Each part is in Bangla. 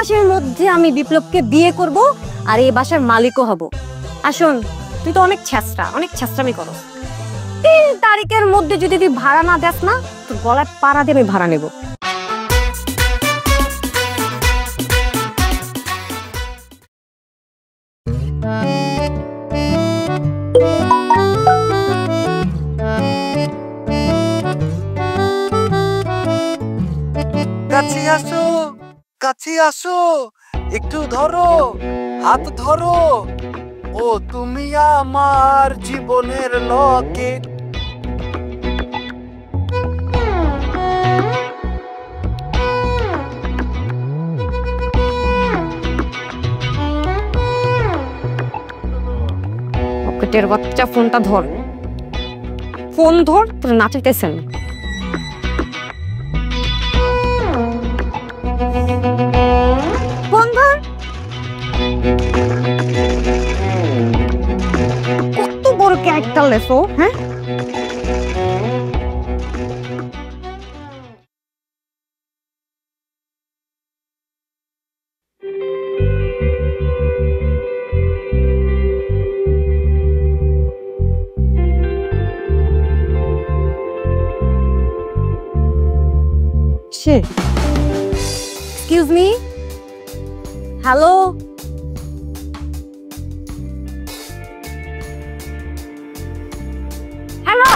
মাসের মধ্যে আমি বিপ্লবকে বিয়ে করব আর এই বাসার মালিকও হব। আসুন, তুই তো অনেক ছেঁচড়ামি করো। 3 তারিখের মধ্যে যদি তুই ভাড়া না দেস না, তোর গলায় পাড়া দিয়ে আমি ভাড়া নেব। কাছে আসো, একটু ধরো, হাত ধরো। ও তুমি আমার জীবনের লকেট। পকেটের বাচ্চা, ফোনটা ধর, ফোন ধর, তোর নাচাইতেছেন। ফোন ধর। কত বড় ক্যারেক্টার লেসো, হ্যাঁ? Excuse me? Hello? Hello?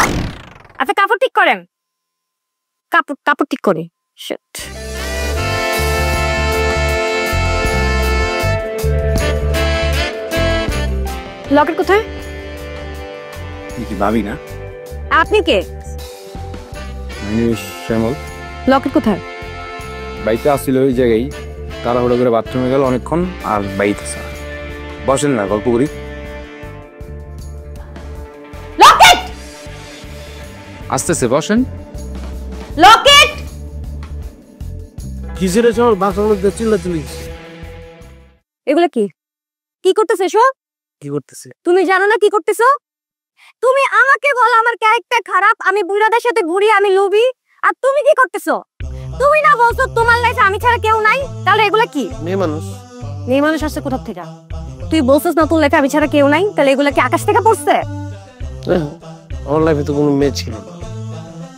আপনি কাপড় ঠিক করেন। কাপড় ঠিক করে। Shit. লকেট কোথায়? কি ভাবি না? আপনি কে? শ্যামল। লকেট কোথায়? বাইতে আসছিল ওই জায়গায়, তাড়াহুড়ো করে বাথরুমে গেল অনেকক্ষণ, আর বাইতে বসেন না, গল্প করি। লকেট! আসতেছে, বসেন। লকেট! কিসের সব বাসার মধ্যে চিল্লাচিল্লি? এগুলো কি? কি করতেছে সব? কি করতেছে? তুমি জানো না কি করতেছো? তুমি আমাকে বলো আমার ক্যারেক্টার খারাপ, আমি বুড়াদের সাথে ঘুরি, আমি লোভী, আর তুমি কি করতেছো? তুমি না বলছো তোমার লাইফে আমি ছাড়া কেউ নাই, তাহলে এগুলা কি? মেয়ে মানুষ আসছে কোথা থেকে? তুই বলছিস না তোর লাইফে আমি ছাড়া কেউ নাই, তাহলে এগুলা কি আকাশ থেকে পড়ছে? আমার লাইফে তো কোনো মেয়ে ছিল না,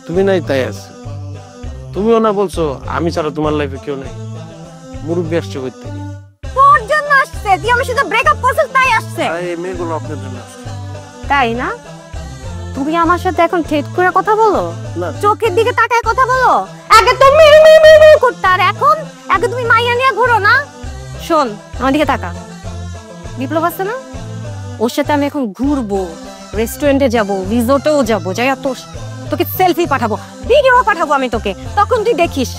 তুমি নাই তাই আছে। তুমিও না বলছো আমি ছাড়া তোমার লাইফে কেউ নাই। মুরব্বী আসছে কই থেকে? তোর জন্য আসছে, তুই আমার সাথে ব্রেকআপ করছিস তাই আসছে। এই মেয়েগুলো আপনার জন্য আসছে। তাই না? তুমি আমার সাথে এখন ঠেট করে কথা বলো, চোখের দিকে তাকায় কথা বলো। আগে তুমি করতে, আর এখন আগে তুমি মাইয়া নিয়ে ঘুরো না। শোন, আমার দিকে তাকা। বিপ্লব আছে না, ওর সাথে আমি এখন ঘুরবো, রেস্টুরেন্টে যাব, রিসোর্টেও যাব, যাই তোকে সেলফি পাঠাবো, ভিডিও পাঠাবো আমি তোকে, তখন তুই দেখিস।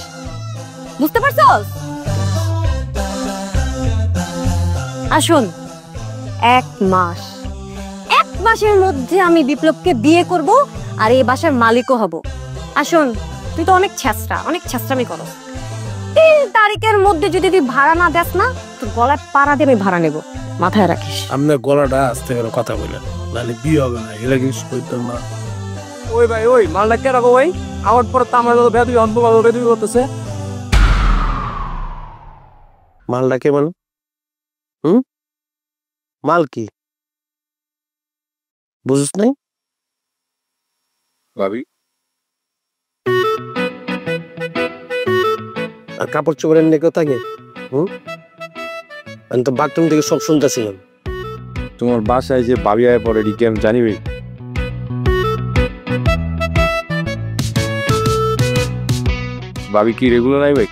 বুঝতে পারছস? আসুন, 1 মাসের মধ্যে আমি বিপ্লবকে বিয়ে করব আর এই বাসার মালিকও হব। আসুন, তুই তো অনেক ছেঁচড়ামি করো। 3 তারিখের মধ্যে যদি তুই ভাড়া না দেস না, তোর গলায় পাড়া দিয়ে আমি ভাড়া নেব, মাথায় রাখিস। আপনার গলাটা আস্তে করে কথা বলেন, নাহলে বিয়ে হবে না। এলা কিছু কইতাম না। ওই ভাই, ওই মালটা কে রাখো ভাই? আমার পরে তো আমার বেদুই করতেছে। মালটা কে মানে? মাল কি বুঝছ নাই? ভাবি আর কাপড় চোপড়ের নিয়ে কেউ থাকে? আমি তো বাথরুম থেকে সব শুনতেছিলাম। তোমার বাসায় যে ভাবি আয় পরে কি আমি জানি ভাই? ভাবি কি রেগুলার আই ভাই?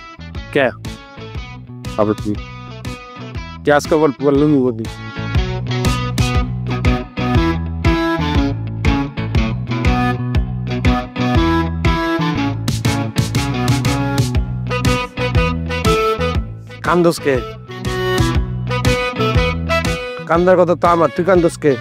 কে আবার তুই কে আজকে বললুম বলি? কান্দোস কে? কান্দার কথা তো আমার, তুই কান্দোস কে?